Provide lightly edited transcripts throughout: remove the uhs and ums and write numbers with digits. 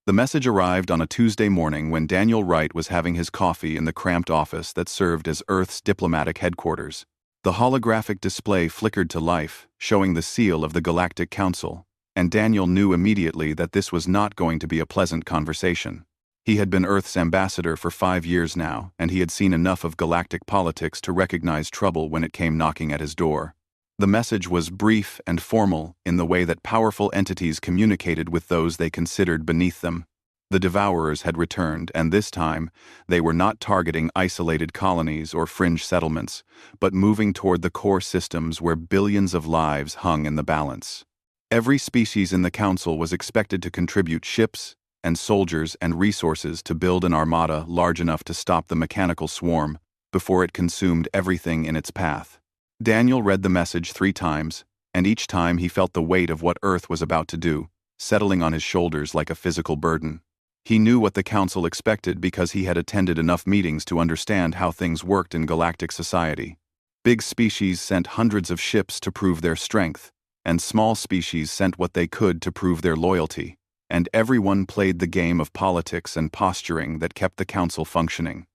The message arrived on a Tuesday morning when Daniel Wright was having his coffee in the cramped office that served as Earth's diplomatic headquarters. The holographic display flickered to life, showing the seal of the Galactic Council, and Daniel knew immediately that this was not going to be a pleasant conversation. He had been Earth's ambassador for 5 years now, and he had seen enough of galactic politics to recognize trouble when it came knocking at his door. The message was brief and formal in the way that powerful entities communicated with those they considered beneath them. The Devourers had returned, and this time, they were not targeting isolated colonies or fringe settlements, but moving toward the core systems where billions of lives hung in the balance. Every species in the Council was expected to contribute ships and soldiers and resources to build an armada large enough to stop the mechanical swarm before it consumed everything in its path. Daniel read the message 3 times, and each time he felt the weight of what Earth was about to do, settling on his shoulders like a physical burden. He knew what the Council expected because he had attended enough meetings to understand how things worked in galactic society. Big species sent hundreds of ships to prove their strength, and small species sent what they could to prove their loyalty, and everyone played the game of politics and posturing that kept the Council functioning.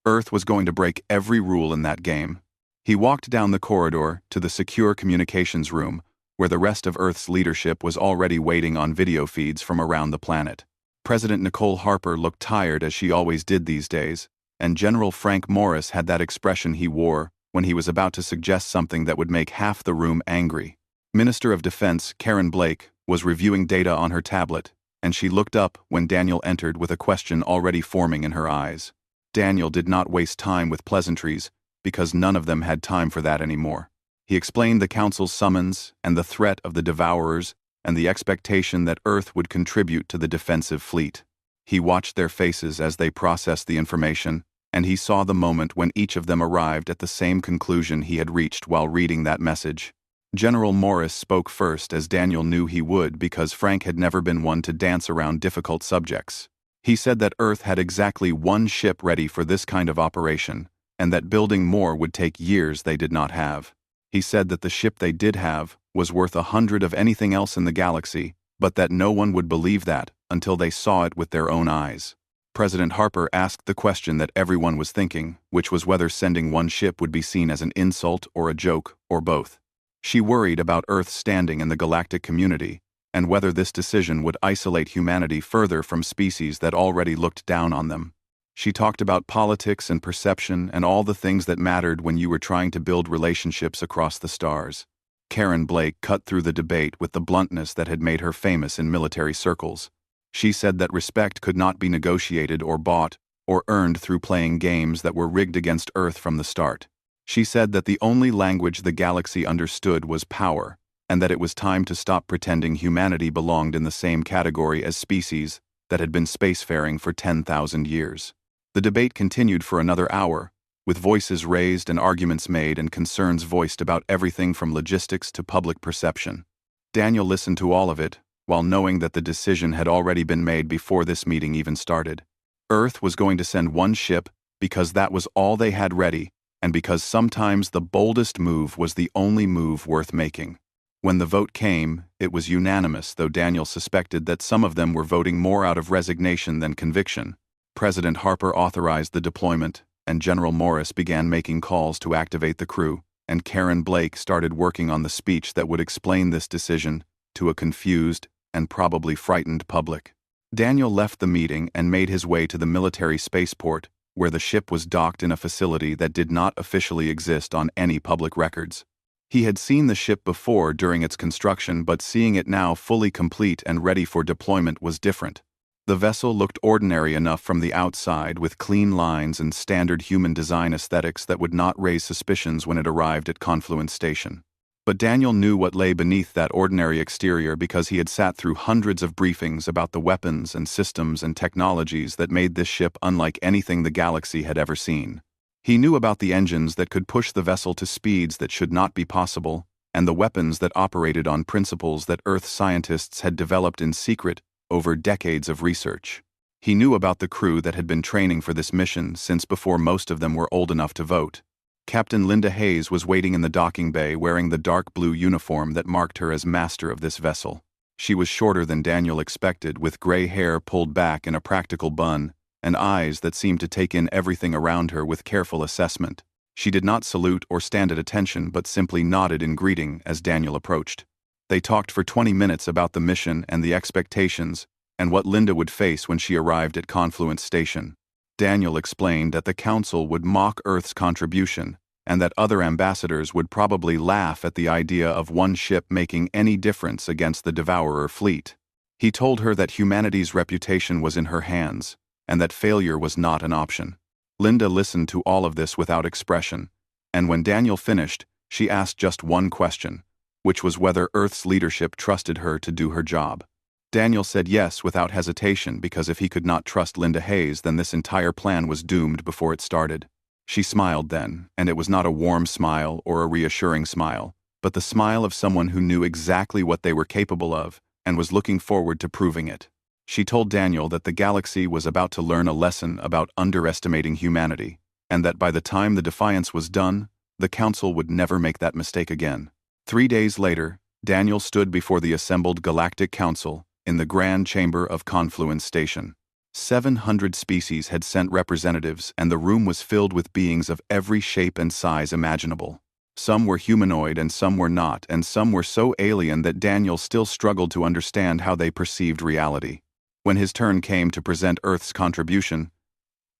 Earth was going to break every rule in that game. He walked down the corridor to the secure communications room, where the rest of Earth's leadership was already waiting on video feeds from around the planet. President Nicole Harper looked tired as she always did these days, and General Frank Morris had that expression he wore when he was about to suggest something that would make half the room angry. Minister of Defense Karen Blake was reviewing data on her tablet, and she looked up when Daniel entered with a question already forming in her eyes. Daniel did not waste time with pleasantries, because none of them had time for that anymore. He explained the Council's summons and the threat of the Devourers and the expectation that Earth would contribute to the defensive fleet. He watched their faces as they processed the information, and he saw the moment when each of them arrived at the same conclusion he had reached while reading that message. General Morris spoke first, as Daniel knew he would because Frank had never been one to dance around difficult subjects. He said that Earth had exactly 1 ship ready for this kind of operation, and that building more would take years they did not have. He said that the ship they did have was worth 100 of anything else in the galaxy, but that no one would believe that until they saw it with their own eyes. President Harper asked the question that everyone was thinking, which was whether sending 1 ship would be seen as an insult or a joke, or both. She worried about Earth's standing in the galactic community, and whether this decision would isolate humanity further from species that already looked down on them. She talked about politics and perception and all the things that mattered when you were trying to build relationships across the stars. Karen Blake cut through the debate with the bluntness that had made her famous in military circles. She said that respect could not be negotiated or bought or earned through playing games that were rigged against Earth from the start. She said that the only language the galaxy understood was power, and that it was time to stop pretending humanity belonged in the same category as species that had been spacefaring for 10,000 years. The debate continued for another hour, with voices raised and arguments made and concerns voiced about everything from logistics to public perception. Daniel listened to all of it, while knowing that the decision had already been made before this meeting even started. Earth was going to send 1 ship because that was all they had ready, and because sometimes the boldest move was the only move worth making. When the vote came, it was unanimous, though Daniel suspected that some of them were voting more out of resignation than conviction. President Harper authorized the deployment, and General Morris began making calls to activate the crew, and Karen Blake started working on the speech that would explain this decision to a confused and probably frightened public. Daniel left the meeting and made his way to the military spaceport, where the ship was docked in a facility that did not officially exist on any public records. He had seen the ship before during its construction, but seeing it now fully complete and ready for deployment was different. The vessel looked ordinary enough from the outside, with clean lines and standard human design aesthetics that would not raise suspicions when it arrived at Confluence Station. But Daniel knew what lay beneath that ordinary exterior because he had sat through hundreds of briefings about the weapons and systems and technologies that made this ship unlike anything the galaxy had ever seen. He knew about the engines that could push the vessel to speeds that should not be possible, and the weapons that operated on principles that Earth scientists had developed in secret over decades of research. He knew about the crew that had been training for this mission since before most of them were old enough to vote. Captain Linda Hayes was waiting in the docking bay wearing the dark blue uniform that marked her as master of this vessel. She was shorter than Daniel expected, with gray hair pulled back in a practical bun, and eyes that seemed to take in everything around her with careful assessment. She did not salute or stand at attention but simply nodded in greeting as Daniel approached. They talked for 20 minutes about the mission and the expectations, and what Linda would face when she arrived at Confluence Station. Daniel explained that the Council would mock Earth's contribution, and that other ambassadors would probably laugh at the idea of one ship making any difference against the Devourer fleet. He told her that humanity's reputation was in her hands, and that failure was not an option. Linda listened to all of this without expression, and when Daniel finished, she asked just one question, which was whether Earth's leadership trusted her to do her job. Daniel said yes without hesitation, because if he could not trust Linda Hayes, then this entire plan was doomed before it started. She smiled then, and it was not a warm smile or a reassuring smile, but the smile of someone who knew exactly what they were capable of and was looking forward to proving it. She told Daniel that the galaxy was about to learn a lesson about underestimating humanity, and that by the time the Defiance was done, the Council would never make that mistake again. 3 days later, Daniel stood before the assembled Galactic Council in the Grand Chamber of Confluence Station. 700 species had sent representatives, and the room was filled with beings of every shape and size imaginable. Some were humanoid and some were not, and some were so alien that Daniel still struggled to understand how they perceived reality. When his turn came to present Earth's contribution,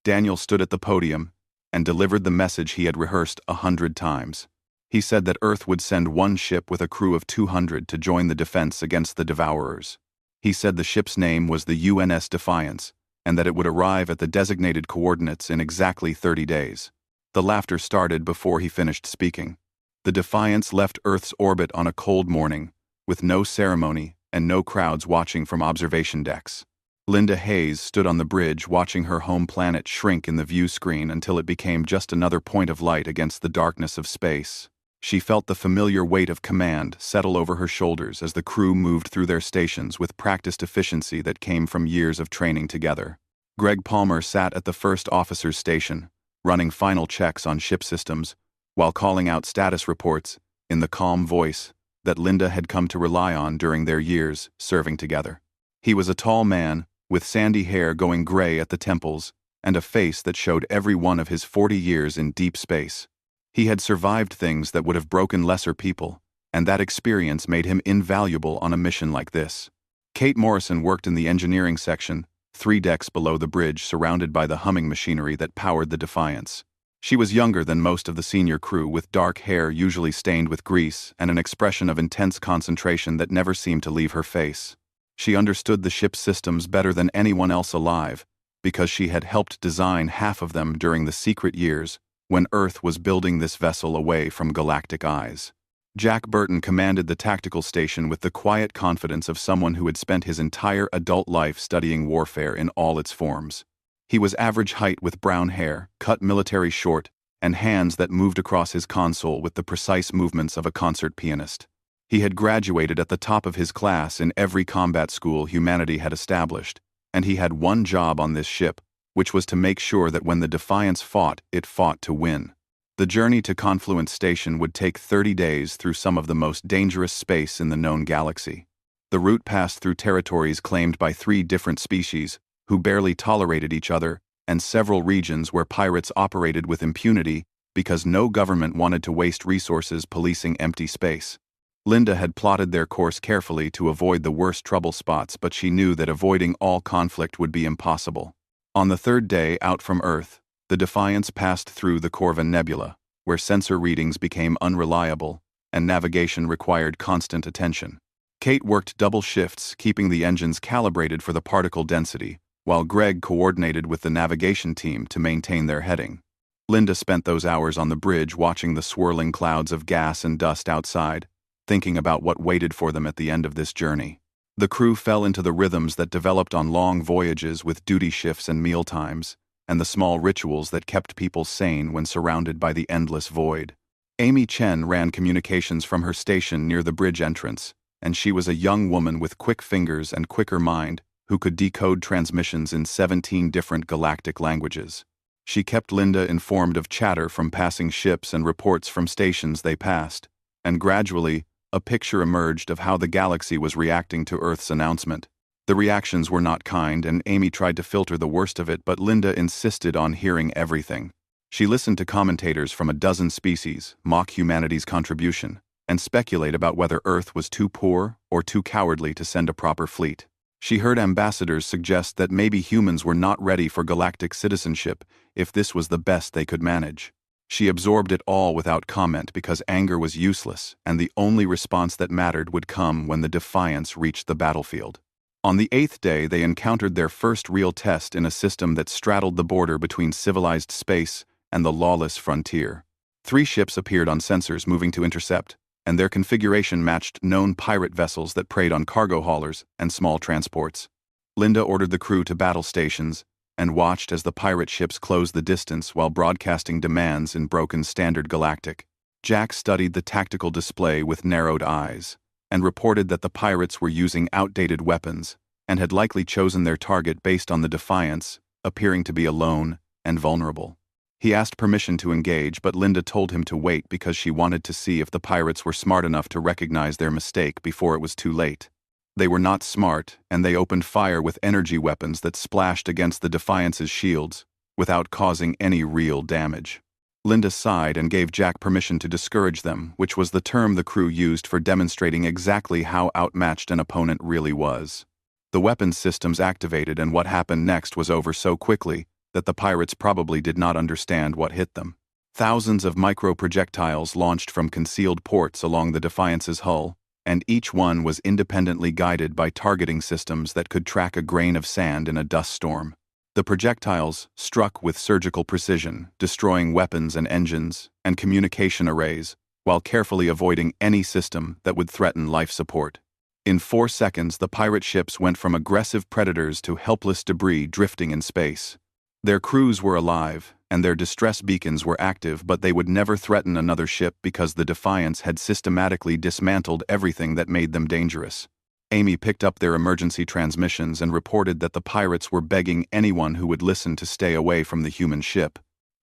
Daniel stood at the podium and delivered the message he had rehearsed 100 times. He said that Earth would send one ship with a crew of 200 to join the defense against the Devourers. He said the ship's name was the UNS Defiance, and that it would arrive at the designated coordinates in exactly 30 days. The laughter started before he finished speaking. The Defiance left Earth's orbit on a cold morning, with no ceremony and no crowds watching from observation decks. Linda Hayes stood on the bridge watching her home planet shrink in the view screen until it became just another point of light against the darkness of space. She felt the familiar weight of command settle over her shoulders as the crew moved through their stations with practiced efficiency that came from years of training together. Greg Palmer sat at the first officer's station, running final checks on ship systems, while calling out status reports in the calm voice that Linda had come to rely on during their years serving together. He was a tall man, with sandy hair going gray at the temples, and a face that showed every one of his 40 years in deep space. He had survived things that would have broken lesser people, and that experience made him invaluable on a mission like this. Kate Morrison worked in the engineering section, 3 decks below the bridge, surrounded by the humming machinery that powered the Defiance. She was younger than most of the senior crew, with dark hair usually stained with grease and an expression of intense concentration that never seemed to leave her face. She understood the ship's systems better than anyone else alive, because she had helped design half of them during the secret years when Earth was building this vessel away from galactic eyes. Jack Burton commanded the tactical station with the quiet confidence of someone who had spent his entire adult life studying warfare in all its forms. He was average height with brown hair, cut military short, and hands that moved across his console with the precise movements of a concert pianist. He had graduated at the top of his class in every combat school humanity had established, and he had one job on this ship, which was to make sure that when the Defiance fought, it fought to win. The journey to Confluence Station would take 30 days through some of the most dangerous space in the known galaxy. The route passed through territories claimed by 3 different species, who barely tolerated each other, and several regions where pirates operated with impunity because no government wanted to waste resources policing empty space. Linda had plotted their course carefully to avoid the worst trouble spots, but she knew that avoiding all conflict would be impossible. On the 3rd day out from Earth, the Defiance passed through the Corvin Nebula, where sensor readings became unreliable and navigation required constant attention. Kate worked double shifts, keeping the engines calibrated for the particle density, while Greg coordinated with the navigation team to maintain their heading. Linda spent those hours on the bridge watching the swirling clouds of gas and dust outside, thinking about what waited for them at the end of this journey. The crew fell into the rhythms that developed on long voyages with duty shifts and meal times, and the small rituals that kept people sane when surrounded by the endless void. Amy Chen ran communications from her station near the bridge entrance, and she was a young woman with quick fingers and quicker mind who could decode transmissions in 17 different galactic languages. She kept Linda informed of chatter from passing ships and reports from stations they passed, and gradually, a picture emerged of how the galaxy was reacting to Earth's announcement. The reactions were not kind, and Amy tried to filter the worst of it, but Linda insisted on hearing everything. She listened to commentators from a dozen species mock humanity's contribution and speculate about whether Earth was too poor or too cowardly to send a proper fleet. She heard ambassadors suggest that maybe humans were not ready for galactic citizenship if this was the best they could manage. She absorbed it all without comment because anger was useless, and the only response that mattered would come when the Defiance reached the battlefield. On the 8th day, they encountered their first real test in a system that straddled the border between civilized space and the lawless frontier. 3 ships appeared on sensors moving to intercept, and their configuration matched known pirate vessels that preyed on cargo haulers and small transports. Linda ordered the crew to battle stations and watched as the pirate ships closed the distance while broadcasting demands in broken Standard Galactic. Jack studied the tactical display with narrowed eyes and reported that the pirates were using outdated weapons and had likely chosen their target based on the Defiance appearing to be alone and vulnerable. He asked permission to engage, but Linda told him to wait because she wanted to see if the pirates were smart enough to recognize their mistake before it was too late. They were not smart, and they opened fire with energy weapons that splashed against the Defiance's shields without causing any real damage. Linda sighed and gave Jack permission to discourage them, which was the term the crew used for demonstrating exactly how outmatched an opponent really was. The weapons systems activated, and what happened next was over so quickly that the pirates probably did not understand what hit them. Thousands of micro-projectiles launched from concealed ports along the Defiance's hull, and each one was independently guided by targeting systems that could track a grain of sand in a dust storm. The projectiles struck with surgical precision, destroying weapons and engines and communication arrays, while carefully avoiding any system that would threaten life support. In 4 seconds, the pirate ships went from aggressive predators to helpless debris drifting in space. Their crews were alive, and their distress beacons were active, but they would never threaten another ship because the Defiance had systematically dismantled everything that made them dangerous. Amy picked up their emergency transmissions and reported that the pirates were begging anyone who would listen to stay away from the human ship.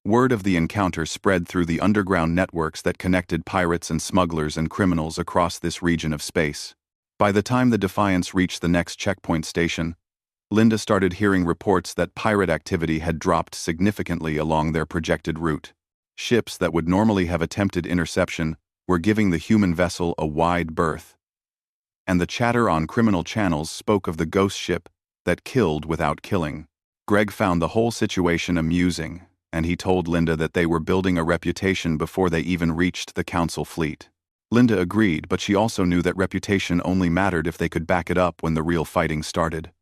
Word of the encounter spread through the underground networks that connected pirates and smugglers and criminals across this region of space. By the time the Defiance reached the next checkpoint station, Linda started hearing reports that pirate activity had dropped significantly along their projected route. Ships that would normally have attempted interception were giving the human vessel a wide berth. And the chatter on criminal channels spoke of the ghost ship that killed without killing. Greg found the whole situation amusing, and he told Linda that they were building a reputation before they even reached the Council fleet. Linda agreed, but she also knew that reputation only mattered if they could back it up when the real fighting started.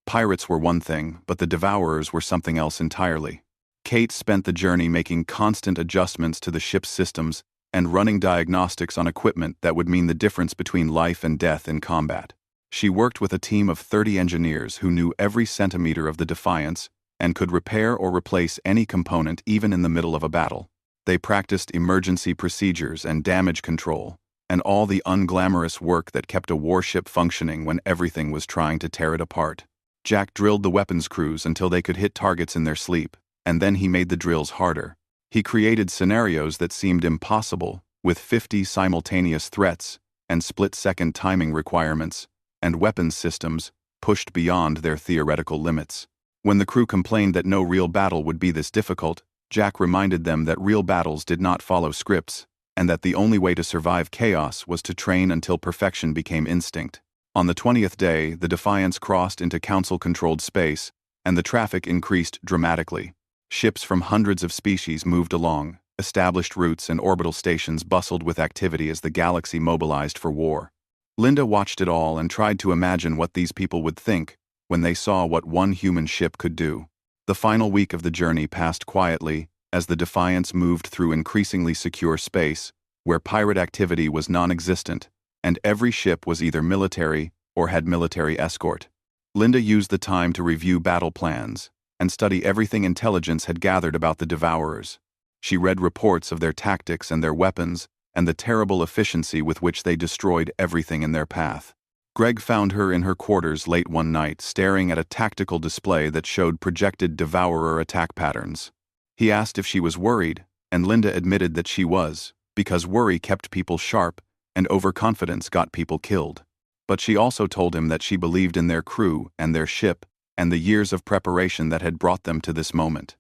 Pirates were one thing, but the Devourers were something else entirely. Kate spent the journey making constant adjustments to the ship's systems and running diagnostics on equipment that would mean the difference between life and death in combat. She worked with a team of 30 engineers who knew every centimeter of the Defiance and could repair or replace any component even in the middle of a battle. They practiced emergency procedures and damage control, and all the unglamorous work that kept a warship functioning when everything was trying to tear it apart. Jack drilled the weapons crews until they could hit targets in their sleep, and then he made the drills harder. He created scenarios that seemed impossible, with 50 simultaneous threats and split-second timing requirements, and weapons systems pushed beyond their theoretical limits. When the crew complained that no real battle would be this difficult, Jack reminded them that real battles did not follow scripts, and that the only way to survive chaos was to train until perfection became instinct. On the 20th day, the Defiance crossed into Council-controlled space, and the traffic increased dramatically. Ships from hundreds of species moved along, established routes and orbital stations bustled with activity as the galaxy mobilized for war. Linda watched it all and tried to imagine what these people would think when they saw what one human ship could do. The final week of the journey passed quietly as the Defiance moved through increasingly secure space, where pirate activity was non-existent, and every ship was either military or had military escort. Linda used the time to review battle plans and study everything intelligence had gathered about the Devourers. She read reports of their tactics and their weapons and the terrible efficiency with which they destroyed everything in their path. Greg found her in her quarters late one night, staring at a tactical display that showed projected Devourer attack patterns. He asked if she was worried, and Linda admitted that she was, because worry kept people sharp and overconfidence got people killed. But she also told him that she believed in their crew and their ship and the years of preparation that had brought them to this moment.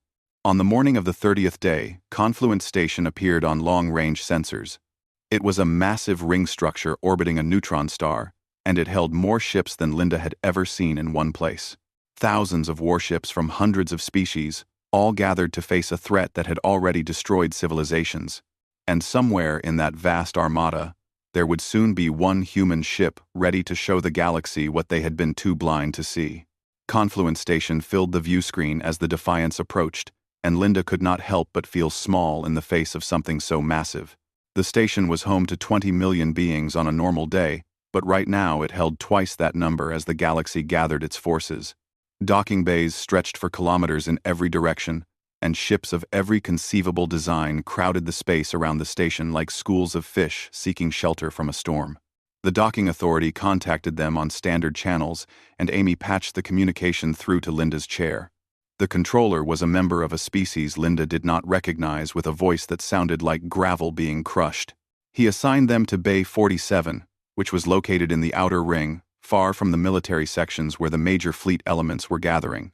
On the morning of the 30th day, Confluence Station appeared on long-range sensors. It was a massive ring structure orbiting a neutron star, and it held more ships than Linda had ever seen in one place. Thousands of warships from hundreds of species, all gathered to face a threat that had already destroyed civilizations. And somewhere in that vast armada, there would soon be one human ship ready to show the galaxy what they had been too blind to see. Confluence Station filled the view screen as the Defiance approached, and Linda could not help but feel small in the face of something so massive. The station was home to 20 million beings on a normal day, but right now it held twice that number as the galaxy gathered its forces. Docking bays stretched for kilometers in every direction, and ships of every conceivable design crowded the space around the station like schools of fish seeking shelter from a storm. The docking authority contacted them on standard channels, and Amy patched the communication through to Linda's chair. The controller was a member of a species Linda did not recognize, with a voice that sounded like gravel being crushed. He assigned them to Bay 47, which was located in the outer ring, far from the military sections where the major fleet elements were gathering.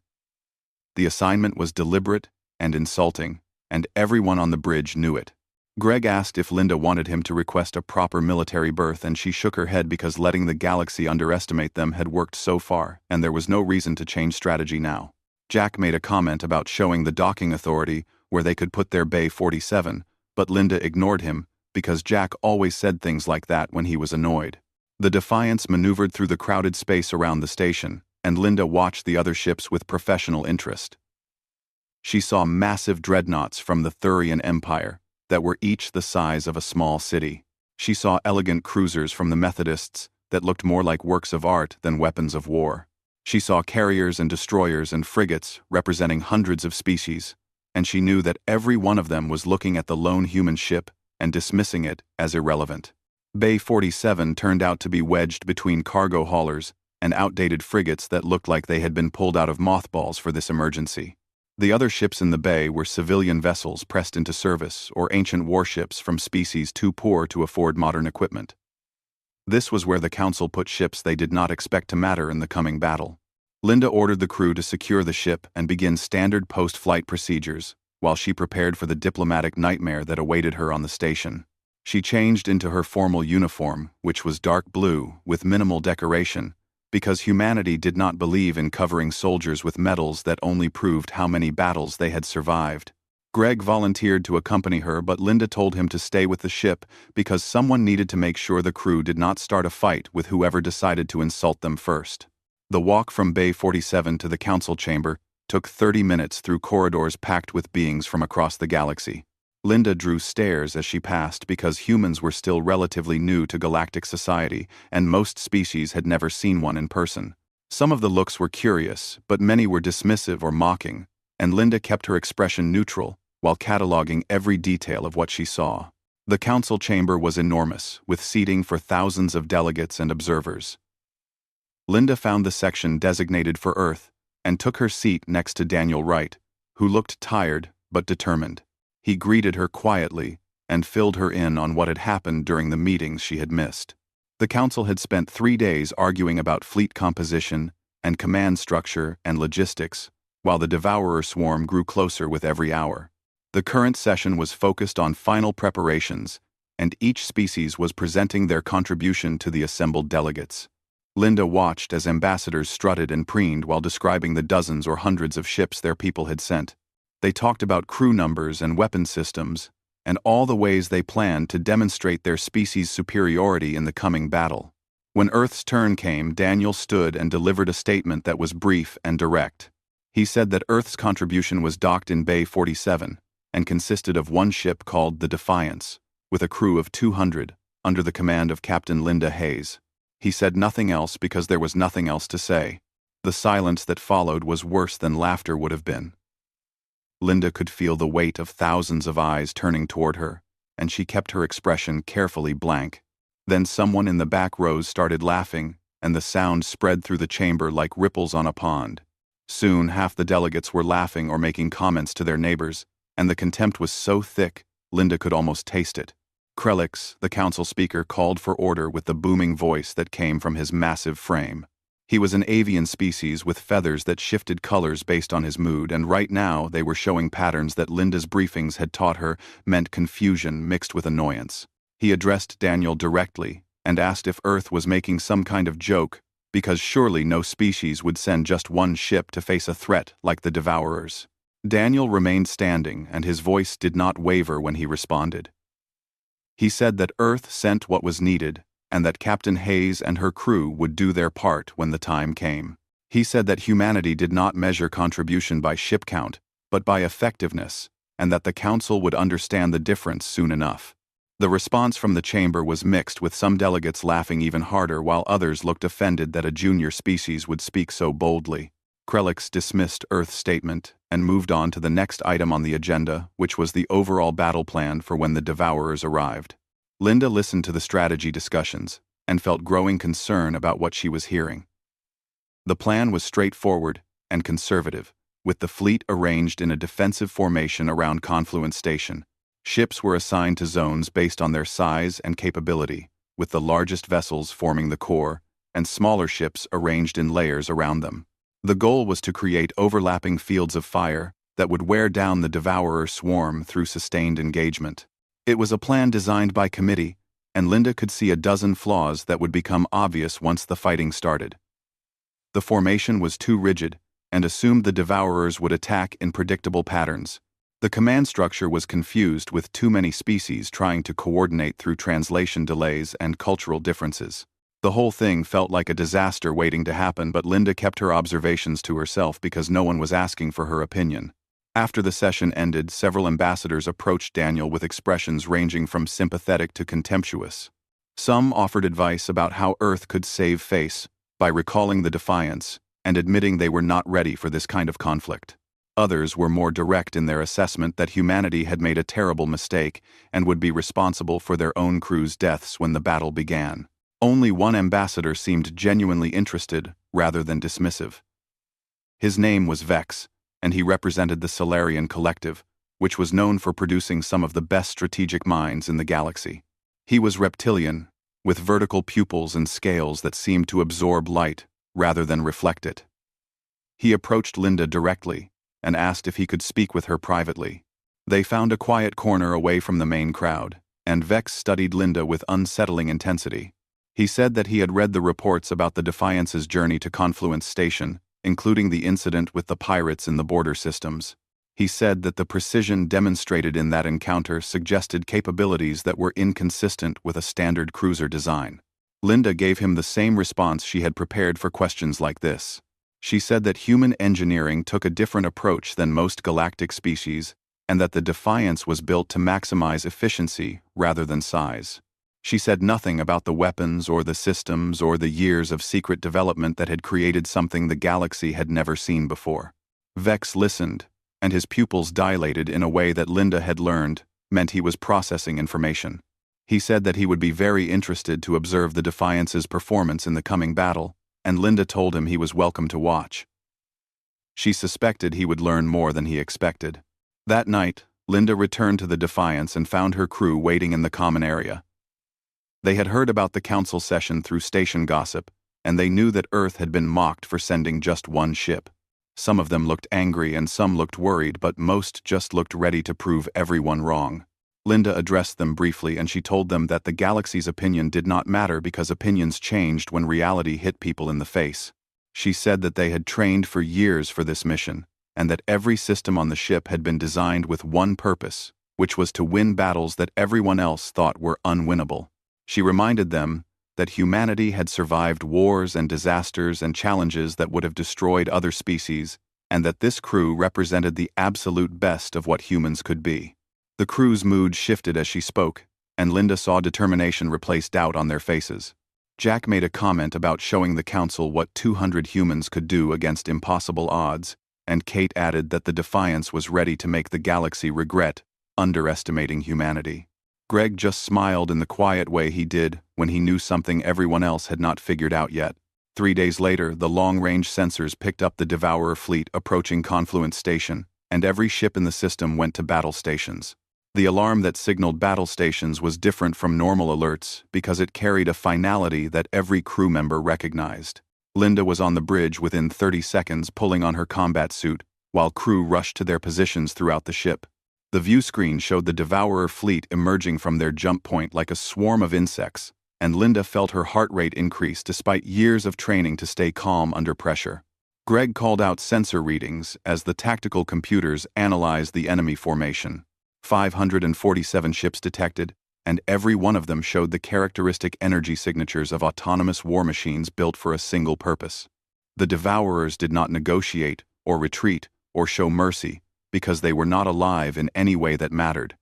The assignment was deliberate and insulting, and everyone on the bridge knew it. Greg asked if Linda wanted him to request a proper military berth, and she shook her head because letting the galaxy underestimate them had worked so far, and there was no reason to change strategy now. Jack made a comment about showing the docking authority where they could put their Bay 47, but Linda ignored him because Jack always said things like that when he was annoyed. The Defiance maneuvered through the crowded space around the station, and Linda watched the other ships with professional interest. She saw massive dreadnoughts from the Thurian Empire that were each the size of a small city. She saw elegant cruisers from the Methodists that looked more like works of art than weapons of war. She saw carriers and destroyers and frigates representing hundreds of species, and she knew that every one of them was looking at the lone human ship and dismissing it as irrelevant. Bay 47 turned out to be wedged between cargo haulers and outdated frigates that looked like they had been pulled out of mothballs for this emergency. The other ships in the bay were civilian vessels pressed into service or ancient warships from species too poor to afford modern equipment. This was where the Council put ships they did not expect to matter in the coming battle. Linda ordered the crew to secure the ship and begin standard post-flight procedures, while she prepared for the diplomatic nightmare that awaited her on the station. She changed into her formal uniform, which was dark blue with minimal decoration, because humanity did not believe in covering soldiers with medals that only proved how many battles they had survived. Greg volunteered to accompany her, but Linda told him to stay with the ship because someone needed to make sure the crew did not start a fight with whoever decided to insult them first. The walk from Bay 47 to the Council chamber took 30 minutes through corridors packed with beings from across the galaxy. Linda drew stares as she passed because humans were still relatively new to galactic society, and most species had never seen one in person. Some of the looks were curious, but many were dismissive or mocking, and Linda kept her expression neutral while cataloging every detail of what she saw. The council chamber was enormous, with seating for thousands of delegates and observers. Linda found the section designated for Earth and took her seat next to Daniel Wright, who looked tired but determined. He greeted her quietly and filled her in on what had happened during the meetings she had missed. The council had spent 3 days arguing about fleet composition and command structure and logistics, while the Devourer swarm grew closer with every hour. The current session was focused on final preparations, and each species was presenting their contribution to the assembled delegates. Linda watched as ambassadors strutted and preened while describing the dozens or hundreds of ships their people had sent. They talked about crew numbers and weapon systems, and all the ways they planned to demonstrate their species' superiority in the coming battle. When Earth's turn came, Daniel stood and delivered a statement that was brief and direct. He said that Earth's contribution was docked in Bay 47 and consisted of one ship called the Defiance, with a crew of 200, under the command of Captain Linda Hayes. He said nothing else because there was nothing else to say. The silence that followed was worse than laughter would have been. Linda could feel the weight of thousands of eyes turning toward her, and she kept her expression carefully blank. Then someone in the back rows started laughing, and the sound spread through the chamber like ripples on a pond. Soon half the delegates were laughing or making comments to their neighbors, and the contempt was so thick, Linda could almost taste it. Krelix, the council speaker, called for order with the booming voice that came from his massive frame. He was an avian species with feathers that shifted colors based on his mood, and right now they were showing patterns that Linda's briefings had taught her meant confusion mixed with annoyance. He addressed Daniel directly and asked if Earth was making some kind of joke, because surely no species would send just one ship to face a threat like the Devourers. Daniel remained standing, and his voice did not waver when he responded. He said that Earth sent what was needed, and that Captain Hayes and her crew would do their part when the time came. He said that humanity did not measure contribution by ship count, but by effectiveness, and that the Council would understand the difference soon enough. The response from the chamber was mixed, with some delegates laughing even harder while others looked offended that a junior species would speak so boldly. Krelix dismissed Earth's statement and moved on to the next item on the agenda, which was the overall battle plan for when the Devourers arrived. Linda listened to the strategy discussions and felt growing concern about what she was hearing. The plan was straightforward and conservative, with the fleet arranged in a defensive formation around Confluence Station. Ships were assigned to zones based on their size and capability, with the largest vessels forming the core and smaller ships arranged in layers around them. The goal was to create overlapping fields of fire that would wear down the Devourer swarm through sustained engagement. It was a plan designed by committee, and Linda could see a dozen flaws that would become obvious once the fighting started. The formation was too rigid and assumed the Devourers would attack in predictable patterns. The command structure was confused, with too many species trying to coordinate through translation delays and cultural differences. The whole thing felt like a disaster waiting to happen, but Linda kept her observations to herself because no one was asking for her opinion. After the session ended, several ambassadors approached Daniel with expressions ranging from sympathetic to contemptuous. Some offered advice about how Earth could save face by recalling the Defiance and admitting they were not ready for this kind of conflict. Others were more direct in their assessment that humanity had made a terrible mistake and would be responsible for their own crew's deaths when the battle began. Only one ambassador seemed genuinely interested rather than dismissive. His name was Vex, and he represented the Solarian Collective, which was known for producing some of the best strategic minds in the galaxy. He was reptilian, with vertical pupils and scales that seemed to absorb light rather than reflect it. He approached Linda directly and asked if he could speak with her privately. They found a quiet corner away from the main crowd, and Vex studied Linda with unsettling intensity. He said that he had read the reports about the Defiance's journey to Confluence Station, including the incident with the pirates in the border systems. He said that the precision demonstrated in that encounter suggested capabilities that were inconsistent with a standard cruiser design. Linda gave him the same response she had prepared for questions like this. She said that human engineering took a different approach than most galactic species, and that the Defiance was built to maximize efficiency rather than size. She said nothing about the weapons or the systems or the years of secret development that had created something the galaxy had never seen before. Vex listened, and his pupils dilated in a way that Linda had learned meant he was processing information. He said that he would be very interested to observe the Defiance's performance in the coming battle, and Linda told him he was welcome to watch. She suspected he would learn more than he expected. That night, Linda returned to the Defiance and found her crew waiting in the common area. They had heard about the council session through station gossip, and they knew that Earth had been mocked for sending just one ship. Some of them looked angry and some looked worried, but most just looked ready to prove everyone wrong. Linda addressed them briefly, and she told them that the galaxy's opinion did not matter because opinions changed when reality hit people in the face. She said that they had trained for years for this mission, and that every system on the ship had been designed with one purpose, which was to win battles that everyone else thought were unwinnable. She reminded them that humanity had survived wars and disasters and challenges that would have destroyed other species, and that this crew represented the absolute best of what humans could be. The crew's mood shifted as she spoke, and Linda saw determination replace doubt on their faces. Jack made a comment about showing the council what 200 humans could do against impossible odds, and Kate added that the Defiance was ready to make the galaxy regret underestimating humanity. Greg just smiled in the quiet way he did when he knew something everyone else had not figured out yet. 3 days later, the long-range sensors picked up the Devourer fleet approaching Confluence Station, and every ship in the system went to battle stations. The alarm that signaled battle stations was different from normal alerts because it carried a finality that every crew member recognized. Linda was on the bridge within 30 seconds, pulling on her combat suit, while crew rushed to their positions throughout the ship. The view screen showed the Devourer fleet emerging from their jump point like a swarm of insects, and Linda felt her heart rate increase despite years of training to stay calm under pressure. Greg called out sensor readings as the tactical computers analyzed the enemy formation. 547 ships detected, and every one of them showed the characteristic energy signatures of autonomous war machines built for a single purpose. The Devourers did not negotiate, or retreat, or show mercy, because they were not alive in any way that mattered.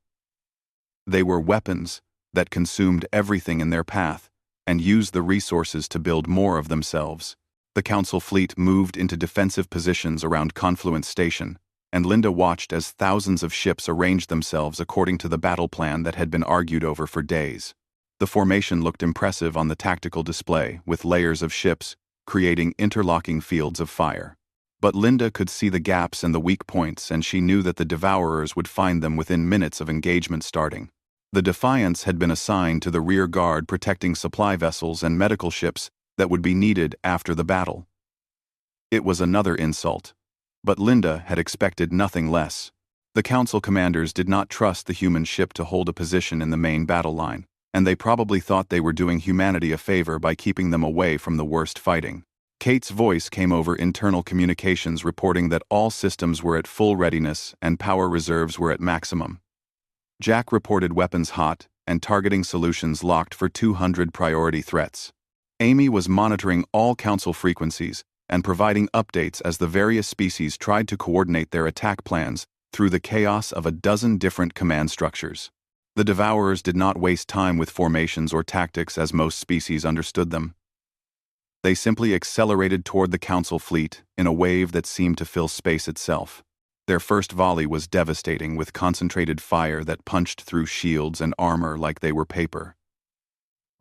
They were weapons that consumed everything in their path, and used the resources to build more of themselves. The Council fleet moved into defensive positions around Confluence Station, and Linda watched as thousands of ships arranged themselves according to the battle plan that had been argued over for days. The formation looked impressive on the tactical display, with layers of ships creating interlocking fields of fire. But Linda could see the gaps and the weak points, and she knew that the Devourers would find them within minutes of engagement starting. The Defiance had been assigned to the rear guard, protecting supply vessels and medical ships that would be needed after the battle. It was another insult, but Linda had expected nothing less. The Council commanders did not trust the human ship to hold a position in the main battle line, and they probably thought they were doing humanity a favor by keeping them away from the worst fighting. Kate's voice came over internal communications, reporting that all systems were at full readiness and power reserves were at maximum. Jack reported weapons hot and targeting solutions locked for 200 priority threats. Amy was monitoring all Council frequencies and providing updates as the various species tried to coordinate their attack plans through the chaos of a dozen different command structures. The Devourers did not waste time with formations or tactics as most species understood them. They simply accelerated toward the Council fleet in a wave that seemed to fill space itself. Their first volley was devastating, with concentrated fire that punched through shields and armor like they were paper.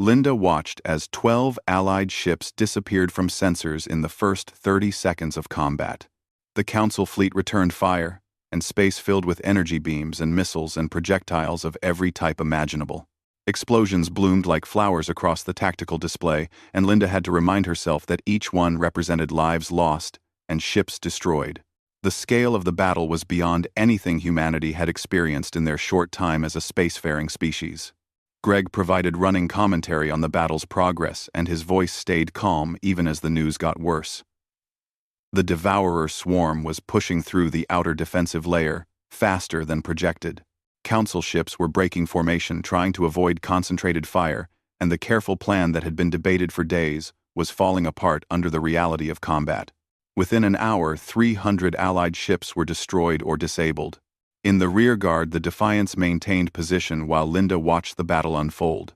Linda watched as 12 Allied ships disappeared from sensors in the first 30 seconds of combat. The Council fleet returned fire, and space filled with energy beams and missiles and projectiles of every type imaginable. Explosions bloomed like flowers across the tactical display, and Linda had to remind herself that each one represented lives lost and ships destroyed. The scale of the battle was beyond anything humanity had experienced in their short time as a spacefaring species. Greg provided running commentary on the battle's progress, and his voice stayed calm even as the news got worse. The Devourer swarm was pushing through the outer defensive layer, faster than projected. Council ships were breaking formation, trying to avoid concentrated fire, and the careful plan that had been debated for days was falling apart under the reality of combat. Within an hour, 300 Allied ships were destroyed or disabled. In the rear guard, the Defiance maintained position while Linda watched the battle unfold.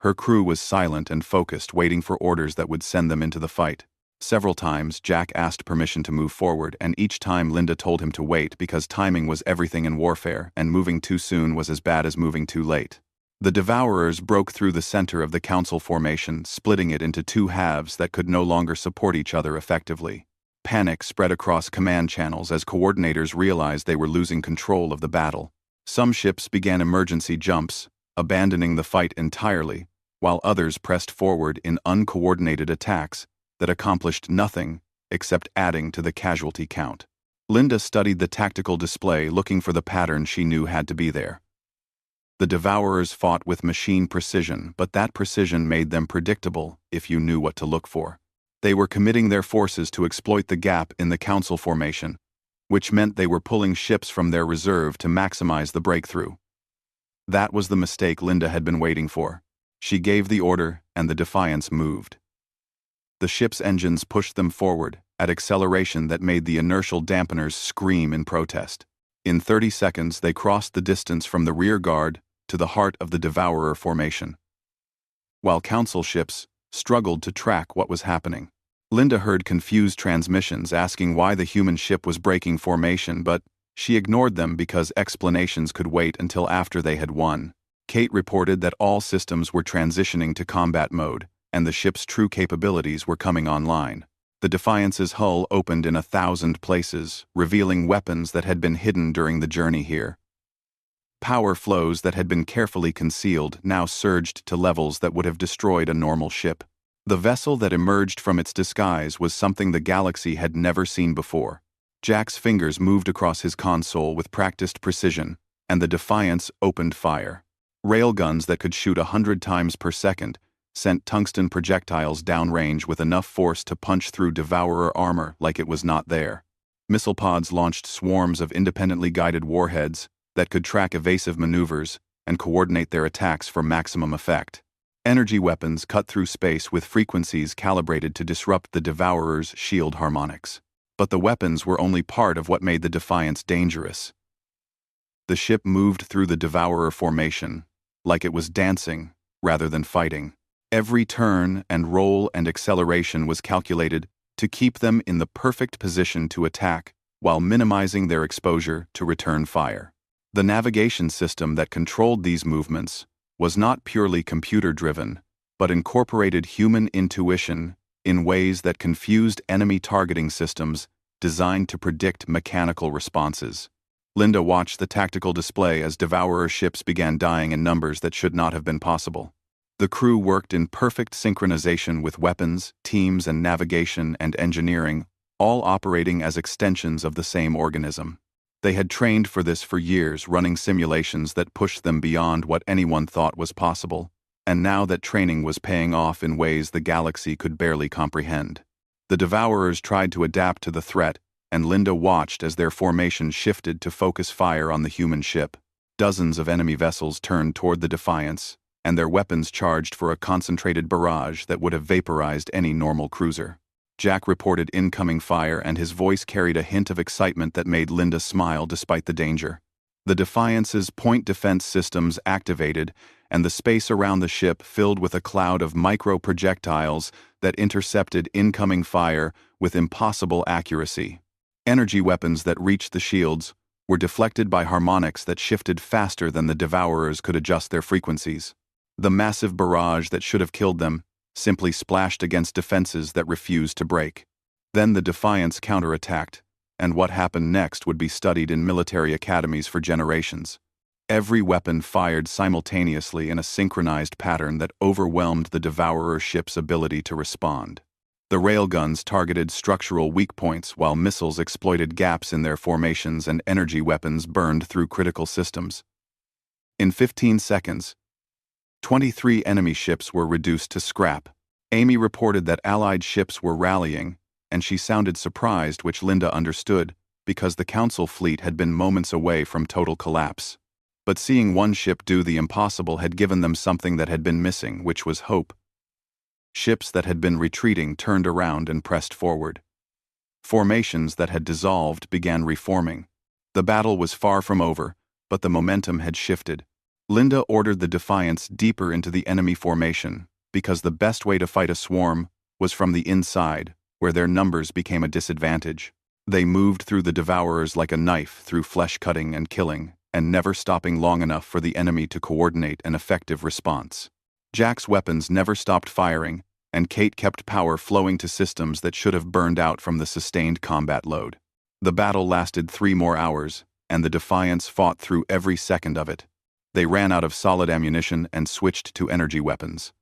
Her crew was silent and focused, waiting for orders that would send them into the fight. Several times, Jack asked permission to move forward, and each time Linda told him to wait because timing was everything in warfare, and moving too soon was as bad as moving too late. The Devourers broke through the center of the Council formation, splitting it into two halves that could no longer support each other effectively. Panic spread across command channels as coordinators realized they were losing control of the battle. Some ships began emergency jumps, abandoning the fight entirely, while others pressed forward in uncoordinated attacks that accomplished nothing except adding to the casualty count. Linda studied the tactical display, looking for the pattern she knew had to be there. The Devourers fought with machine precision, but that precision made them predictable if you knew what to look for. They were committing their forces to exploit the gap in the Council formation, which meant they were pulling ships from their reserve to maximize the breakthrough. That was the mistake Linda had been waiting for. She gave the order, and the Defiance moved. The ship's engines pushed them forward at acceleration that made the inertial dampeners scream in protest. In 30 seconds, they crossed the distance from the rear guard to the heart of the Devourer formation, while Council ships struggled to track what was happening. Linda heard confused transmissions asking why the human ship was breaking formation, but she ignored them because explanations could wait until after they had won. Kate reported that all systems were transitioning to combat mode, and the ship's true capabilities were coming online. The Defiance's hull opened in 1,000 places, revealing weapons that had been hidden during the journey here. Power flows that had been carefully concealed now surged to levels that would have destroyed a normal ship. The vessel that emerged from its disguise was something the galaxy had never seen before. Jack's fingers moved across his console with practiced precision, and the Defiance opened fire. Railguns that could shoot 100 times per second sent tungsten projectiles downrange with enough force to punch through Devourer armor like it was not there. Missile pods launched swarms of independently guided warheads that could track evasive maneuvers and coordinate their attacks for maximum effect. Energy weapons cut through space with frequencies calibrated to disrupt the Devourer's shield harmonics. But the weapons were only part of what made the Defiance dangerous. The ship moved through the Devourer formation, like it was dancing rather than fighting. Every turn and roll and acceleration was calculated to keep them in the perfect position to attack while minimizing their exposure to return fire. The navigation system that controlled these movements was not purely computer-driven, but incorporated human intuition in ways that confused enemy targeting systems designed to predict mechanical responses. Linda watched the tactical display as Devourer ships began dying in numbers that should not have been possible. The crew worked in perfect synchronization with weapons, teams, and navigation and engineering, all operating as extensions of the same organism. They had trained for this for years, running simulations that pushed them beyond what anyone thought was possible, and now that training was paying off in ways the galaxy could barely comprehend. The Devourers tried to adapt to the threat, and Linda watched as their formation shifted to focus fire on the human ship. Dozens of enemy vessels turned toward the Defiance, and their weapons charged for a concentrated barrage that would have vaporized any normal cruiser. Jack reported incoming fire, and his voice carried a hint of excitement that made Linda smile despite the danger. The Defiance's point defense systems activated, and the space around the ship filled with a cloud of micro-projectiles that intercepted incoming fire with impossible accuracy. Energy weapons that reached the shields were deflected by harmonics that shifted faster than the Devourers could adjust their frequencies. The massive barrage that should have killed them simply splashed against defenses that refused to break. Then the Defiance counterattacked, and what happened next would be studied in military academies for generations. Every weapon fired simultaneously in a synchronized pattern that overwhelmed the Devourer ship's ability to respond. The railguns targeted structural weak points while missiles exploited gaps in their formations and energy weapons burned through critical systems. In 15 seconds, 23 enemy ships were reduced to scrap. Amy reported that Allied ships were rallying, and she sounded surprised, which Linda understood, because the Council fleet had been moments away from total collapse. But seeing one ship do the impossible had given them something that had been missing, which was hope. Ships that had been retreating turned around and pressed forward. Formations that had dissolved began reforming. The battle was far from over, but the momentum had shifted. Linda ordered the Defiance deeper into the enemy formation, because the best way to fight a swarm was from the inside, where their numbers became a disadvantage. They moved through the Devourers like a knife through flesh cutting and killing, and never stopping long enough for the enemy to coordinate an effective response. Jack's weapons never stopped firing, and Kate kept power flowing to systems that should have burned out from the sustained combat load. The battle lasted 3 more hours, and the Defiance fought through every second of it. They ran out of solid ammunition and switched to energy weapons.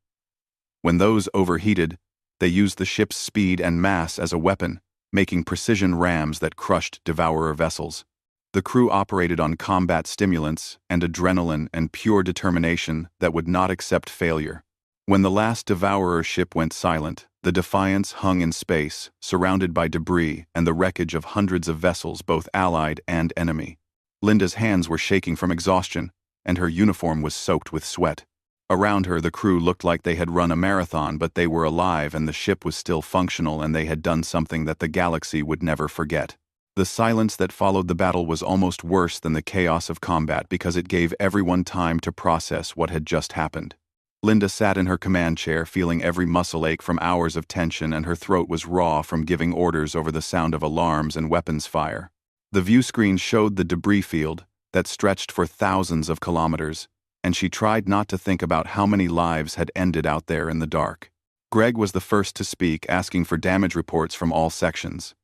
When those overheated, they used the ship's speed and mass as a weapon, making precision rams that crushed Devourer vessels. The crew operated on combat stimulants and adrenaline and pure determination that would not accept failure. When the last Devourer ship went silent, the Defiance hung in space, surrounded by debris and the wreckage of hundreds of vessels, both Allied and enemy. Linda's hands were shaking from exhaustion, and her uniform was soaked with sweat. Around her, the crew looked like they had run a marathon, but they were alive and the ship was still functional, and they had done something that the galaxy would never forget. The silence that followed the battle was almost worse than the chaos of combat because it gave everyone time to process what had just happened. Linda sat in her command chair, feeling every muscle ache from hours of tension, and her throat was raw from giving orders over the sound of alarms and weapons fire. The view screen showed the debris field that stretched for thousands of kilometers, and she tried not to think about how many lives had ended out there in the dark. Greg was the first to speak, asking for damage reports from all sections.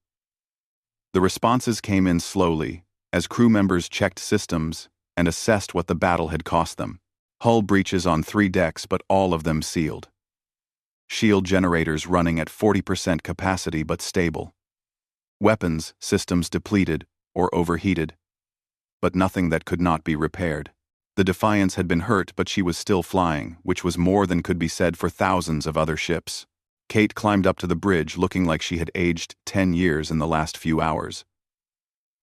The responses came in slowly, as crew members checked systems and assessed what the battle had cost them. Hull breaches on 3 decks, but all of them sealed. Shield generators running at 40% capacity but stable. Weapons systems depleted or overheated, but nothing that could not be repaired. The Defiance had been hurt, but she was still flying, which was more than could be said for thousands of other ships. Kate climbed up to the bridge looking like she had aged 10 years in the last few hours.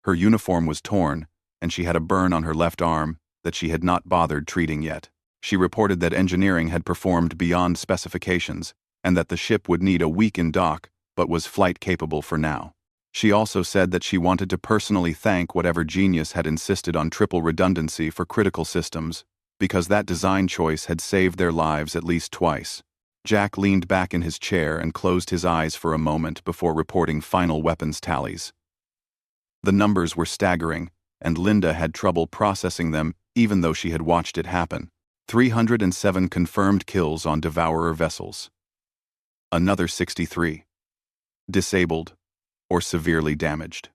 Her uniform was torn, and she had a burn on her left arm that she had not bothered treating yet. She reported that engineering had performed beyond specifications, and that the ship would need a week in dock, but was flight-capable for now. She also said that she wanted to personally thank whatever genius had insisted on triple redundancy for critical systems, because that design choice had saved their lives at least twice. Jack leaned back in his chair and closed his eyes for a moment before reporting final weapons tallies. The numbers were staggering, and Linda had trouble processing them even though she had watched it happen. 307 confirmed kills on Devourer vessels. Another 63 disabled or severely damaged.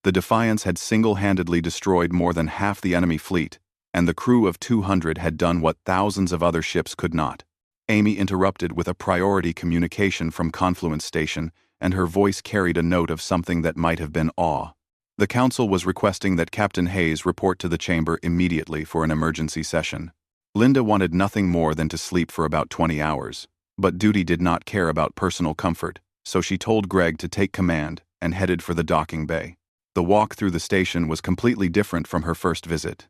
The Defiance had single-handedly destroyed more than half the enemy fleet, and the crew of 200 had done what thousands of other ships could not. Amy interrupted with a priority communication from Confluence Station, and her voice carried a note of something that might have been awe. The Council was requesting that Captain Hayes report to the chamber immediately for an emergency session. Linda wanted nothing more than to sleep for about 20 hours, but duty did not care about personal comfort, so she told Greg to take command and headed for the docking bay. The walk through the station was completely different from her first visit.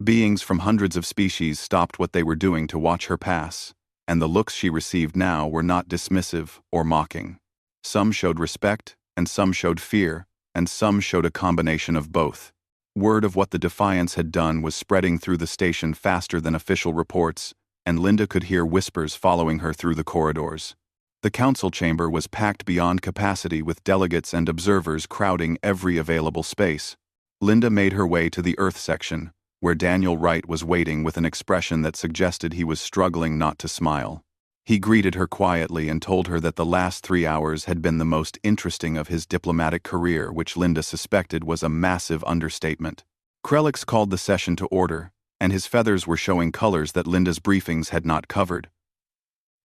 Beings from hundreds of species stopped what they were doing to watch her pass, and the looks she received now were not dismissive or mocking. Some showed respect, and some showed fear, and some showed a combination of both. Word of what the Defiance had done was spreading through the station faster than official reports, and Linda could hear whispers following her through the corridors. The council chamber was packed beyond capacity with delegates and observers crowding every available space. Linda made her way to the Earth section, where Daniel Wright was waiting with an expression that suggested he was struggling not to smile. He greeted her quietly and told her that the last 3 hours had been the most interesting of his diplomatic career, which Linda suspected was a massive understatement. Krelix called the session to order, and his feathers were showing colors that Linda's briefings had not covered,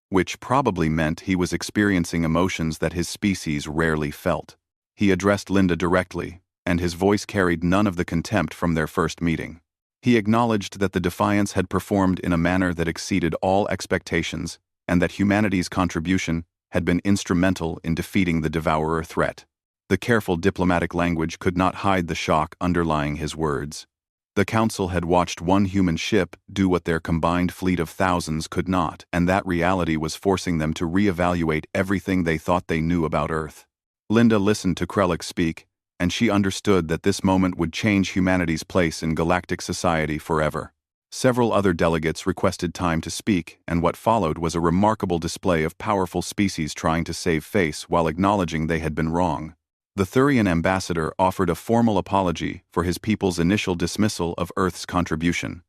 which probably meant he was experiencing emotions that his species rarely felt. He addressed Linda directly, and his voice carried none of the contempt from their first meeting. He acknowledged that the Defiance had performed in a manner that exceeded all expectations, and that humanity's contribution had been instrumental in defeating the Devourer threat. The careful diplomatic language could not hide the shock underlying his words. The Council had watched one human ship do what their combined fleet of thousands could not, and that reality was forcing them to reevaluate everything they thought they knew about Earth. Linda listened to Krelix speak, and she understood that this moment would change humanity's place in galactic society forever. Several other delegates requested time to speak, and what followed was a remarkable display of powerful species trying to save face while acknowledging they had been wrong. The Thurian ambassador offered a formal apology for his people's initial dismissal of Earth's contribution.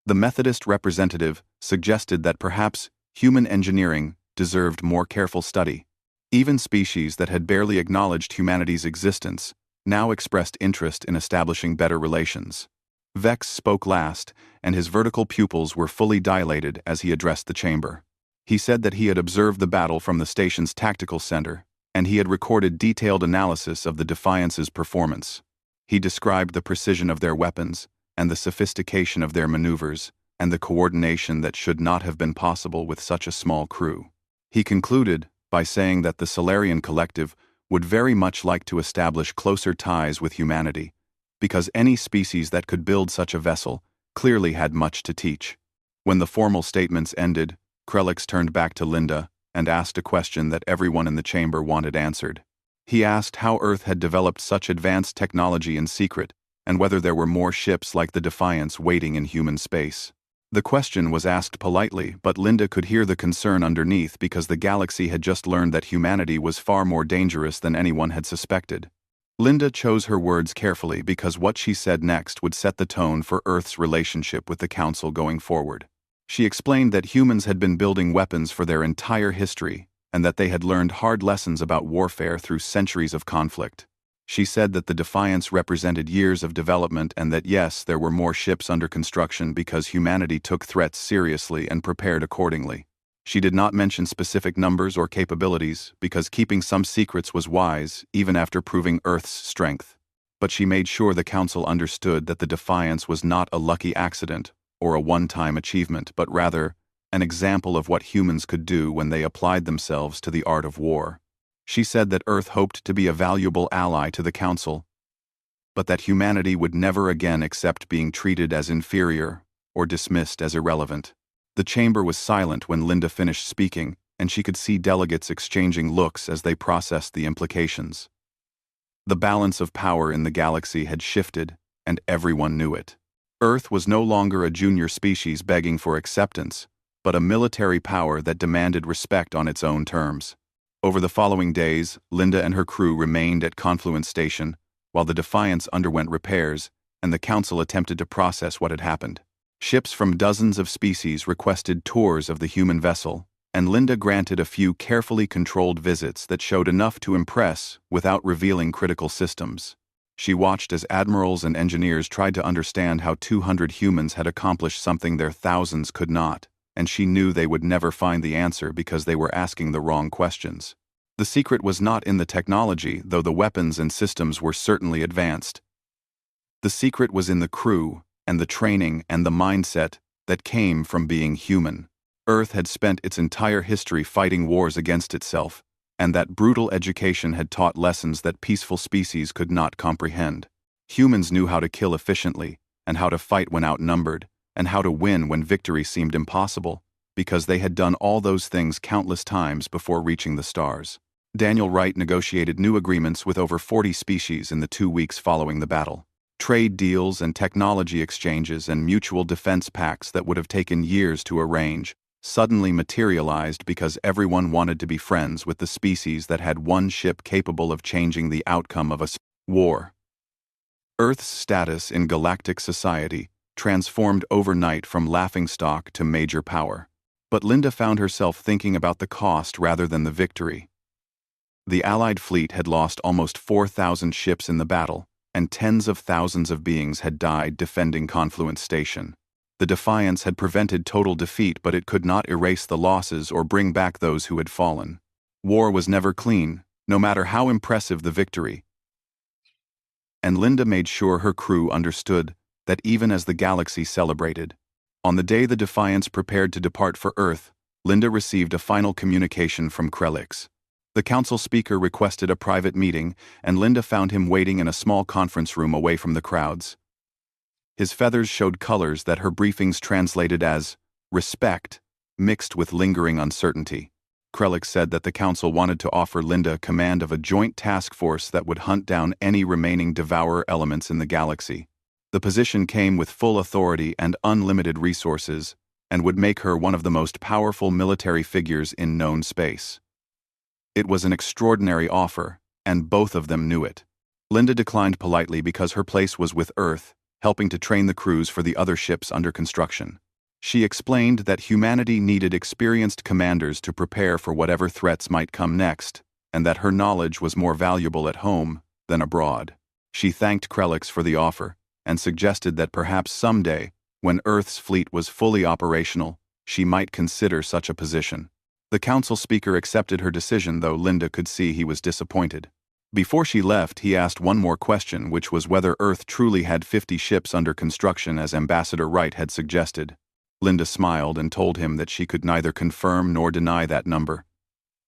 The Methodist representative suggested that perhaps human engineering deserved more careful study. Even species that had barely acknowledged humanity's existence now expressed interest in establishing better relations. Vex spoke last, and his vertical pupils were fully dilated as he addressed the chamber. He said that he had observed the battle from the station's tactical center, and he had recorded detailed analysis of the Defiance's performance. He described the precision of their weapons, and the sophistication of their maneuvers, and the coordination that should not have been possible with such a small crew. He concluded by saying that the Solarian Collective would very much like to establish closer ties with humanity, because any species that could build such a vessel clearly had much to teach. When the formal statements ended, Krelix turned back to Linda and asked a question that everyone in the chamber wanted answered. He asked how Earth had developed such advanced technology in secret, and whether there were more ships like the Defiance waiting in human space. The question was asked politely, but Linda could hear the concern underneath because the galaxy had just learned that humanity was far more dangerous than anyone had suspected. Linda chose her words carefully because what she said next would set the tone for Earth's relationship with the Council going forward. She explained that humans had been building weapons for their entire history, and that they had learned hard lessons about warfare through centuries of conflict. She said that the Defiance represented years of development and that yes, there were more ships under construction because humanity took threats seriously and prepared accordingly. She did not mention specific numbers or capabilities because keeping some secrets was wise even after proving Earth's strength. But she made sure the Council understood that the Defiance was not a lucky accident or a one-time achievement, but rather an example of what humans could do when they applied themselves to the art of war. She said that Earth hoped to be a valuable ally to the Council, but that humanity would never again accept being treated as inferior or dismissed as irrelevant. The chamber was silent when Linda finished speaking, and she could see delegates exchanging looks as they processed the implications. The balance of power in the galaxy had shifted, and everyone knew it. Earth was no longer a junior species begging for acceptance, but a military power that demanded respect on its own terms. Over the following days, Linda and her crew remained at Confluence Station, while the Defiance underwent repairs, and the Council attempted to process what had happened. Ships from dozens of species requested tours of the human vessel, and Linda granted a few carefully controlled visits that showed enough to impress without revealing critical systems. She watched as admirals and engineers tried to understand how 200 humans had accomplished something their thousands could not, and she knew they would never find the answer because they were asking the wrong questions. The secret was not in the technology, though the weapons and systems were certainly advanced. The secret was in the crew, and the training and the mindset that came from being human. Earth had spent its entire history fighting wars against itself, and that brutal education had taught lessons that peaceful species could not comprehend. Humans knew how to kill efficiently, and how to fight when outnumbered, and how to win when victory seemed impossible, because they had done all those things countless times before reaching the stars. Daniel Wright negotiated new agreements with over 40 species in the 2 weeks following the battle. Trade deals and technology exchanges and mutual defense pacts that would have taken years to arrange suddenly materialized because everyone wanted to be friends with the species that had one ship capable of changing the outcome of a war. Earth's status in galactic society transformed overnight from laughingstock to major power. But Linda found herself thinking about the cost rather than the victory. The Allied fleet had lost almost 4,000 ships in the battle, and tens of thousands of beings had died defending Confluence Station. The Defiance had prevented total defeat, but it could not erase the losses or bring back those who had fallen. War was never clean, no matter how impressive the victory. And Linda made sure her crew understood that even as the galaxy celebrated. On the day the Defiance prepared to depart for Earth, Linda received a final communication from Krelix. The council speaker requested a private meeting, and Linda found him waiting in a small conference room away from the crowds. His feathers showed colors that her briefings translated as respect, mixed with lingering uncertainty. Krelix said that the council wanted to offer Linda command of a joint task force that would hunt down any remaining devourer elements in the galaxy. The position came with full authority and unlimited resources, and would make her one of the most powerful military figures in known space. It was an extraordinary offer, and both of them knew it. Linda declined politely because her place was with Earth, helping to train the crews for the other ships under construction. She explained that humanity needed experienced commanders to prepare for whatever threats might come next, and that her knowledge was more valuable at home than abroad. She thanked Krelix for the offer, and suggested that perhaps someday, when Earth's fleet was fully operational, she might consider such a position. The council speaker accepted her decision, though Linda could see he was disappointed. Before she left, he asked one more question, which was whether Earth truly had 50 ships under construction as Ambassador Wright had suggested. Linda smiled and told him that she could neither confirm nor deny that number,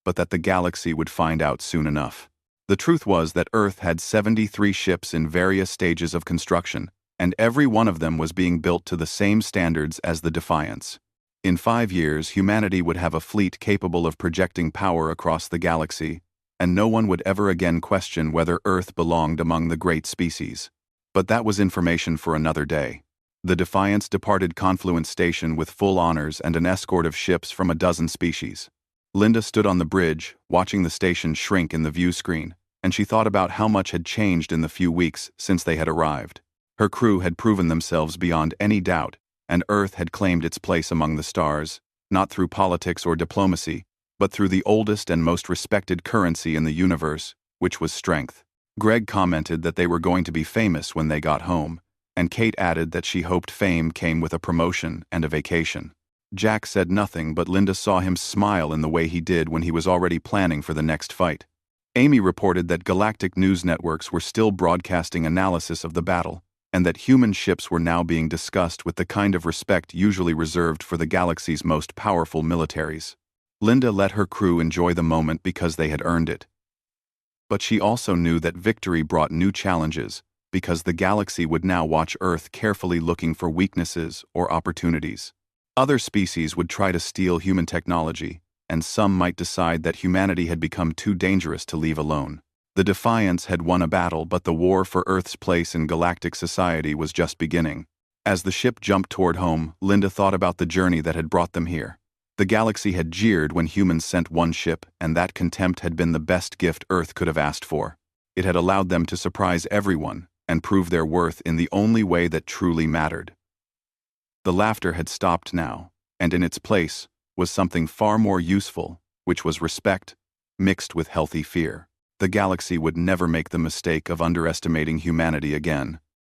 but that the galaxy would find out soon enough. The truth was that Earth had 73 ships in various stages of construction, and every one of them was being built to the same standards as the Defiance. In 5 years, humanity would have a fleet capable of projecting power across the galaxy, and no one would ever again question whether Earth belonged among the great species. But that was information for another day. The Defiance departed Confluence Station with full honors and an escort of ships from a dozen species. Linda stood on the bridge, watching the station shrink in the view screen, and she thought about how much had changed in the few weeks since they had arrived. Her crew had proven themselves beyond any doubt, and Earth had claimed its place among the stars, not through politics or diplomacy, but through the oldest and most respected currency in the universe, which was strength. Greg commented that they were going to be famous when they got home, and Kate added that she hoped fame came with a promotion and a vacation. Jack said nothing, but Linda saw him smile in the way he did when he was already planning for the next fight. Amy reported that galactic news networks were still broadcasting analysis of the battle, and that human ships were now being discussed with the kind of respect usually reserved for the galaxy's most powerful militaries. Linda let her crew enjoy the moment because they had earned it. But she also knew that victory brought new challenges, because the galaxy would now watch Earth carefully, looking for weaknesses or opportunities. Other species would try to steal human technology, and some might decide that humanity had become too dangerous to leave alone. The Defiance had won a battle, but the war for Earth's place in galactic society was just beginning. As the ship jumped toward home, Linda thought about the journey that had brought them here. The galaxy had jeered when humans sent one ship, and that contempt had been the best gift Earth could have asked for. It had allowed them to surprise everyone and prove their worth in the only way that truly mattered. The laughter had stopped now, and in its place was something far more useful, which was respect, mixed with healthy fear. The galaxy would never make the mistake of underestimating humanity again.